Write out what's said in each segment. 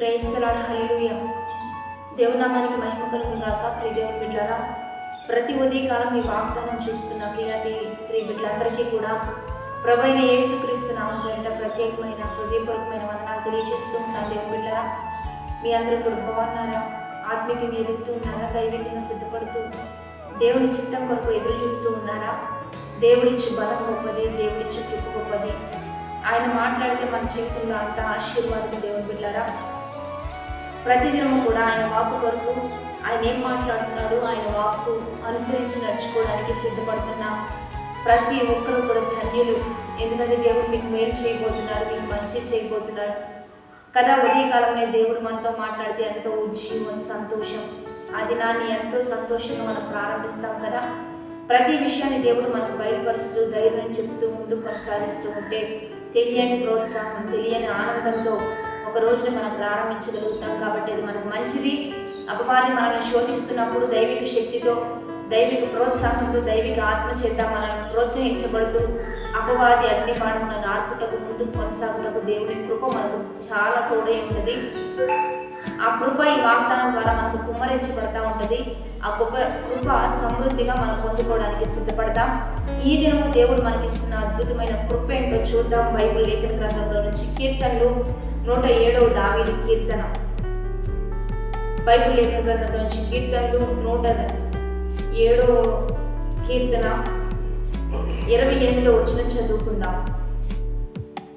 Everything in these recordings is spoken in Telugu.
ప్రైజ్ ది లార్డ్, హల్లెలూయా. దేవుని నామానికి మహిమ కలుగును గాక. ప్రియ దేవుని బిడ్డలారా, ప్రతి ఉదయకాలం ఈ వాగ్దానం చూస్తున్న ప్రియ బిడ్డలందరికీ కూడా ప్రభు అయిన యేసుక్రీస్తు నామం పేరిట ప్రత్యేకమైన హృదయపూర్వకమైన వందనాలు తెలియజేస్తూ ఉన్నాను. దేవుని బిడ్డలారా, మీ అందరూ కూడా బాగున్నారా? ఆత్మీయంగా ఎదుగుతూ ఉన్నారా? దైవికంగా సిద్ధపడుతూ దేవుని చిత్తం కొరకు ఎదురు చూస్తూ ఉన్నారా? దేవుడిచ్చు బలం గొప్పది, దేవుడిచ్చు కృప గొప్పది. ఆయన మాట్లాడితే మన జీవితంలో అంత ఆశీర్వాదం. దేవుని బిడ్డలారా, ప్రతిదినము కూడా ఆయన వాక్కు కొరకు ఆయన ఏం మాట్లాడుతున్నాడు, ఆయన వాక్కు అనుసరించి నడుచుకోవడానికి సిద్ధపడుతున్న ప్రతి ఒక్కరూ కూడా ధన్యులు. ఎందుకంటే దేవుడు మీకు మేలు చేయబోతున్నాడు, మీకు మంచి చేయబోతున్నాడు కదా. ఉదయకాలంలో దేవుడు మనతో మాట్లాడితే ఎంతో ఉజ్జీవం, సంతోషం, ఆ దినాన్ని ఎంతో సంతోషంగా మనం ప్రారంభిస్తాం కదా. ప్రతి విషయాన్ని దేవుడు మనకు బయలుపరుస్తూ ధైర్యం చెప్తూ ముందుకు కొనసాగిస్తూ ఉంటే తెలియని ప్రోత్సాహం, తెలియని ఆనందంతో ఒక రోజున మనం ప్రారంభించగలుగుతాం. కాబట్టి అది మనకు మంచిది. అపవాది మనల్ని శోధిస్తున్నప్పుడు దైవిక శక్తితో, దైవిక ప్రోత్సాహంతో, దైవిక ఆత్మ చేత మనల్ని ప్రోత్సహించబడుతూ అపవాది అగ్నిబాణములను ఆర్పుటకు ముందుకు కొనసాగుటకు దేవుని కృప మనకు చాలా తోడై ఉంటుంది. ఆ కృప ఈ వాగ్దానం ద్వారా మనకు కుమ్మరించబడతా ఉంటుంది. ఆ కృప సమృద్ధిగా మనం పొందుకోవడానికి సిద్ధపడతాం. ఈ దినము దేవుడు మనకి ఇస్తున్న అద్భుతమైన కృప ఏంటో చూద్దాం. బైబిల్ లేఖన గ్రంథంలో నుంచి కీర్తనలు 107వ దావీదు కీర్తన. బైబిల్ లేఖన గ్రంథంలో నుంచి కీర్తనలు 107వ కీర్తన 28వ వచనం చదువుకుందాం.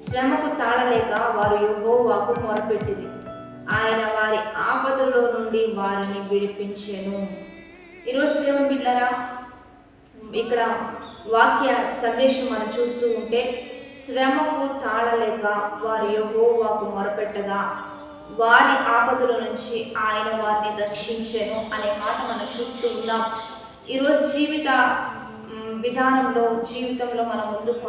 శ్రమకు తాళలేక వారు యెహోవాకు మొరపెట్టిరి, ఆయన వారి ఆపదలో నుండి వారిని విడిపించెను. ఈరోజు దేవుని బిడ్డలారా, ఇక్కడ వాక్య సందేశం మనం చూస్తూ ఉంటే శ్రమకు తాళలేక వారు యెహోవాకు మొరపెట్టగా వారి ఆపదల నుంచి ఆయన వారిని రక్షించెను అనే మాట మనం చూస్తూ ఉన్నాం. ఈరోజు జీవితంలో మనం ముందుకు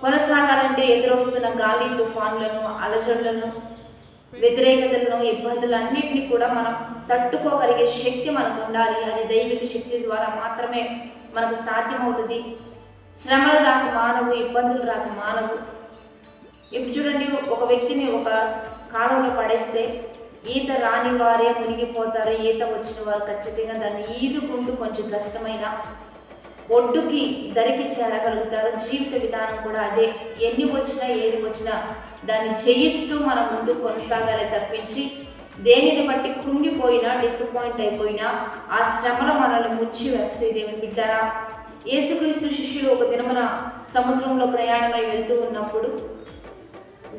కొనసాగాలంటే ఎదురొస్తున్న గాలి తుఫాన్లను, అలజడులను, వ్యతిరేకతలను, ఇబ్బందులన్నింటినీ కూడా మనం తట్టుకోగలిగే శక్తి మనకు ఉండాలి. అది దైవిక శక్తి ద్వారా మాత్రమే మనకు సాధ్యమవుతుంది. శ్రమలు రాక మానవు, ఇబ్బందులు రాక మానవు. ఇప్పుడు చూడండి, ఒక వ్యక్తిని ఒక కాలంలో పడేస్తే ఈత రాని వారే మునిగిపోతారు, ఈత వచ్చిన వారు ఖచ్చితంగా దాన్ని ఈదుకుంటూ కొంచెం కష్టమైన ఒడ్డుకి దరికి చేరగలుగుతారు. జీవిత విధానం కూడా అదే. ఎన్ని వచ్చినా ఏది వచ్చినా దాన్ని చేయిస్తూ మనం ముందుకు కొనసాగాలి తప్పించి దేనిని బట్టి కృంగిపోయినా, డిసప్పాయింట్ అయిపోయినా ఆ శ్రమలో మనల్ని ముంచి వేస్తే దేవుని బిడ్డారా, యేసుక్రీస్తు శిష్యులు ఒక దినమున సముద్రంలో ప్రయాణమై వెళ్తూ ఉన్నప్పుడు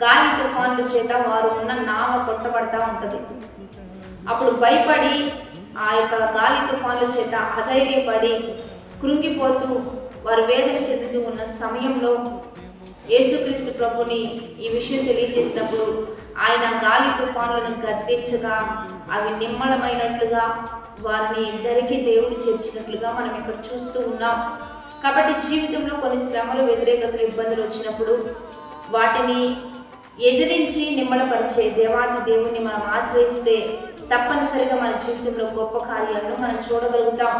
గాలి తుఫాన్ల చేత వారు ఉన్న నావ కొట్టబడతా ఉంటుంది. అప్పుడు భయపడి ఆ యొక్క గాలి తుఫాన్ల చేత అధైర్యపడి కృంగిపోతూ వారు వేదన చెందుతూ ఉన్న సమయంలో యేసుక్రీస్తు ప్రభుని ఈ విషయం తెలియజేసినప్పుడు ఆయన గాలి తుఫాన్లను గద్దించగా అవి నిమ్మళమైనట్లుగా వారిని ఇద్దరికి దేవుడు చేర్చినట్లుగా మనం ఇక్కడ చూస్తూ ఉన్నాం. కాబట్టి జీవితంలో కొన్ని శ్రమలు, వ్యతిరేకతలు, ఇబ్బందులు వచ్చినప్పుడు వాటిని ఎదిరించి నిమ్మళపరిచే దేవాది దేవుణ్ణి మనం ఆశ్రయిస్తే తప్పనిసరిగా మన జీవితంలో గొప్ప కార్యాలను మనం చూడగలుగుతాం.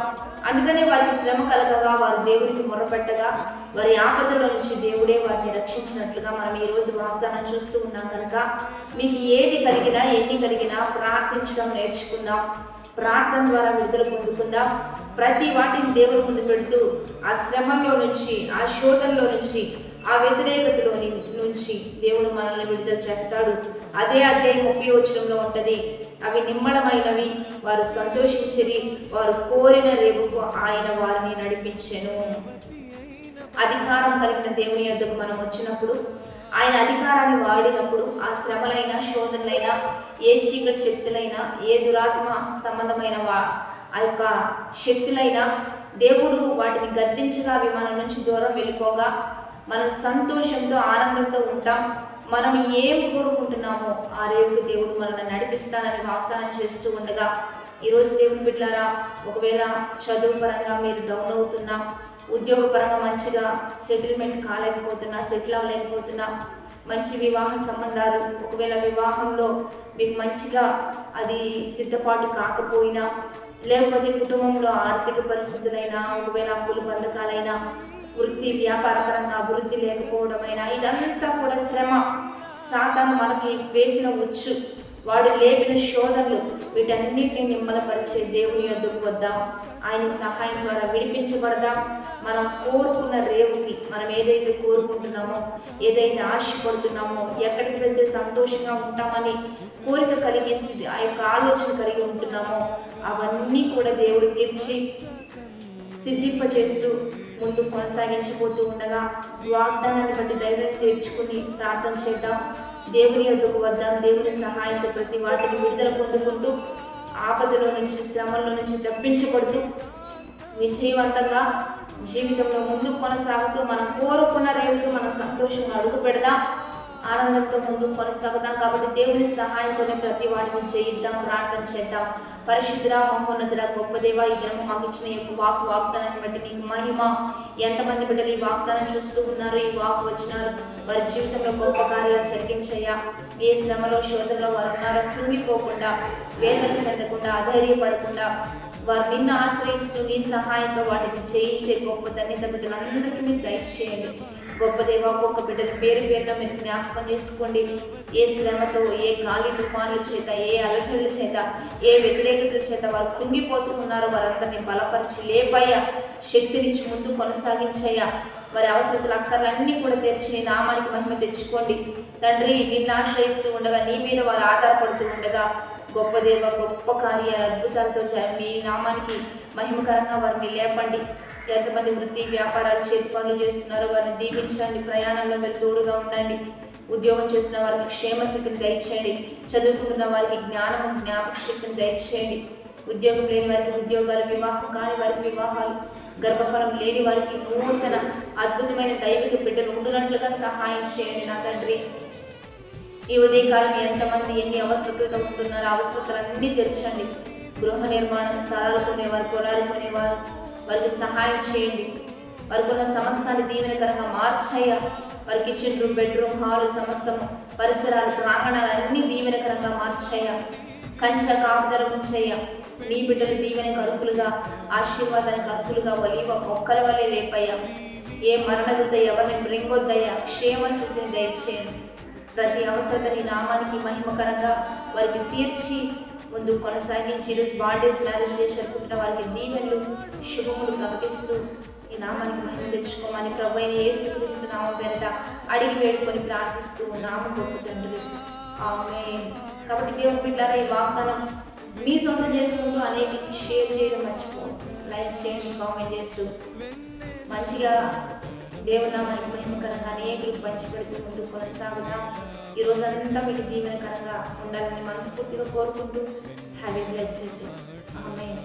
అందుకనే వారికి శ్రమ కలగగా వారు దేవునికి మొరపెట్టగా వారి ఆపదల నుంచి దేవుడే వారిని రక్షించినట్లుగా మనం ఈరోజు వాగ్దానం చూస్తూ ఉన్నాం. కనుక మీకు ఏది కలిగినా, ఎన్ని కలిగినా ప్రార్థించడం నేర్చుకుందాం. ప్రార్థన ద్వారా విడుదల పొందుకుందాం. ప్రతి వాటిని దేవుని ముందు పెడుతూ ఆ శ్రమంలో నుంచి, ఆ శోధనలో నుంచి, ఆ వ్యతిరేకతలో నుంచి దేవుడు మనల్ని విడుదల చేస్తాడు. అదే అధ్యాయం 30వ వచనంలో ఉంటుంది. అవి నిమ్మళమైనవి, వారు సంతోషించిరి, వారు కోరిన రేపుకు ఆయన వారిని నడిపించెను. అధికారం కలిగిన దేవుని యొద్దకు మనం వచ్చినప్పుడు, ఆయన అధికారాన్ని వాడినప్పుడు ఆ శ్రమలైనా, శోధనలైనా, ఏ చీకటి శక్తులైనా, ఏ దురాత్మ సంబంధమైన ఆ యొక్క శక్తులైనా దేవుడు వాటిని గద్దించగా అవి మన నుంచి దూరం వెళ్ళిపోగా మనం సంతోషంతో, ఆనందంతో ఉంటాం. మనం ఏం కోరుకుంటున్నామో ఆ రేవుకు దేవుడు మనల్ని నడిపిస్తానని వాగ్దానం చేస్తూ ఉండగా ఈరోజు దేవుని బిడ్డలారా, ఒకవేళ చదువు పరంగా మీరు డౌన్ అవుతున్నా, ఉద్యోగ పరంగా మంచిగా సెటిల్ అవ్వలేకపోతున్నా, మంచి వివాహ సంబంధాలు, ఒకవేళ వివాహంలో మీకు మంచిగా అది సిద్ధపాటు కాకపోయినా, లేకపోతే కుటుంబంలో ఆర్థిక పరిస్థితులైనా, ఒకవేళ అప్పులు బంధకాలైనా, వృత్తి వ్యాపారపరంగా అభివృద్ధి లేకపోవడమైనా, ఇదంతా కూడా సాతాను మనకి వేసిన ఉచ్చు, వాడు లేపిన శోధనలు, వీటన్నిటిని నిమ్మలపరిచే దేవుని యొద్దకు వద్దాం. ఆయన సహాయం ద్వారా విడిపించబడదాం. మనం కోరుకున్న రేవుకి, మనం ఏదైతే కోరుకుంటున్నామో, ఏదైతే ఆశపడుతున్నామో, ఎక్కడికి వెళ్తే సంతోషంగా ఉంటామని కోరిక కలిగేసి ఆ యొక్క ఆలోచన కలిగి ఉంటున్నామో, అవన్నీ కూడా దేవుడు తీర్చి సిద్ధింపచేస్తూ ముందు కొనసాగించిపోతూ ఉండగా వాగ్దానాన్ని బట్టి ధైర్యం తెచ్చుకుని ప్రార్థన చేద్దాం. దేవుని యొద్దకు వద్దాం. దేవుని సహాయంతో ప్రతి వాటిని విడుదల పొందుకుంటూ ఆపదలో నుంచి, శ్రమల నుంచి తప్పించబడుతూ విజయవంతంగా జీవితంలో ముందుకు కొనసాగుతూ మనం కోరుకున్న రేవుకు మనం సంతోషంగా అడుగు పెడదాం. ఆనందంతో ముందుకు కొనసాగుతాం. కాబట్టి దేవుని సహాయంతోనే ప్రతి వాటిని చేయిద్దాం, ప్రార్థన చేద్దాం. పరిశుద్ధుడా, మహోన్నతుడా, గొప్ప దేవ, ఈ దినము మాకు ఇచ్చిన ఈ వాగ్దానాన్ని బట్టి నీకు మహిమ. ఎంతమంది బిడ్డలు ఈ వాగ్దానం చూస్తూ ఉన్నారు, ఈ వాక్ వచ్చినారు, వారి జీవితంలో గొప్ప కార్యాలు జరిగించయ్యా. ఏ శ్రమలో, శోధనలో వారు ఉన్నారో కృంగిపోకుండా, వేదన చెందకుండా, అధైర్యపడకుండా వారు నిన్ను ఆశ్రయిస్తూ నీ సహాయంతో వాటిని చేయించే గొప్ప ధన్యత బిడ్డలందరికీ మీరు దయచేయండి. గొప్ప దేవ, ఒక్కొక్క బిడ్డను పేరు పేరున మీరు జ్ఞాపకం చేసుకోండి. ఏ శ్రమతో, ఏ గాలి తుఫానుల చేత, ఏ అలచడుల చేత, ఏ వ్యతిరేకతల చేత వారు కృంగిపోతూ ఉన్నారో వారందరినీ బలపరిచి లేపయ్యా, శక్తినిచ్చి ముందు కొనసాగించయ్యా. వారి అవసరతలు, అక్కర్లన్నీ కూడా తెరిచి నీ నామానికి మహిమ తెచ్చుకోండి తండ్రి. నిన్ను ఆశ్రయిస్తూ ఉండగా, నీ మీద వారు ఆధారపడుతూ ఉండగా గొప్ప దేవ, గొప్ప కార్యాలు, అద్భుతాలతో మీ నామానికి మహిమకరంగా వారిని లేపండి. ఎంతమంది వృత్తి వ్యాపారాలు, చేతి పనులు చేస్తున్నారో వారిని దీవించండి. ప్రయాణంలో మీరు తోడుగా ఉండండి. ఉద్యోగం చేస్తున్న వారికి క్షేమశక్తిని దయచేయండి. చదువుకుంటున్న వారికి జ్ఞానము, జ్ఞాపక శక్తిని దయచేయండి. ఉద్యోగం లేని వారికి ఉద్యోగాలు, వివాహం కాని వారికి వివాహాలు, గర్భఫలం లేని వారికి నూతన అద్భుతమైన దైవిక బిడ్డలు ఉండునట్లుగా సహాయం చేయండి నా తండ్రి. ఈ ఉదయకాలం ఎంతమంది ఎన్ని అవసరతలతో ఉంటున్నారో అవసరతలన్నీ తెచ్చండి. గృహ నిర్మాణం, స్థలాలు కొనేవారు, పొలాలు కొనేవారు, వారికి సహాయం చేయండి. వారికి ఉన్న సమస్తాన్ని దీవెనకరంగా మార్చయ్యా. వారికి కిచెన్ రూమ్, బెడ్రూమ్, హాలు, సమస్తము పరిసరాలు, ప్రాంగణాలు అన్నీ దీవెనకరంగా మార్చయ్యా. కంచె కాపుదల ఉంచయ్యా. నీ బిడ్డలు దీవెనకు అరుకులుగా, ఆశీర్వాదానికి అరుకులుగా ఒలీవ మొక్కల వల్లే లేపయ్యా. ఏ మరణదూత ఎవరిని మృంగొద్దయ్యా. క్షేమస్థితిని దయచేయండి. ప్రతి అవసరత నీ నామానికి మహిమకరంగా వారికి తీర్చి ముందు కొనసాగించి ఈరోజు బార్డేస్, మ్యారేజ్ చేసుకుంటున్న వారికి దీవెనలు, శుభములు ప్రకటిస్తూ ఈ నామానికి మహిమ తెచ్చుకోమని ప్రభు అయిన యేసుక్రీస్తు నామం పేరిట అడిగి వేడుకొని ప్రార్థిస్తూ నామం గొప్ప తండ్రి, ఆమేన్. కాబట్టి దేవుని బిడ్డలారా, ఈ వాగ్దానం మీ సొంతం చేసుకుంటూ అనేక షేర్ చేయడం మర్చిపోండి. లైక్ చేయండి, కామెంట్ చేస్తూ మంచిగా దేవుని నామానికి మహిమకరంగా అనేకులకు పంచిపెడుతూ ముందుకు కొనసాగుతాం. ఈ రోజంతా మీకు దీవెనకరంగా ఉండాలని మనస్ఫూర్తిగా కోరుకుంటూ have a blessed day. Amen.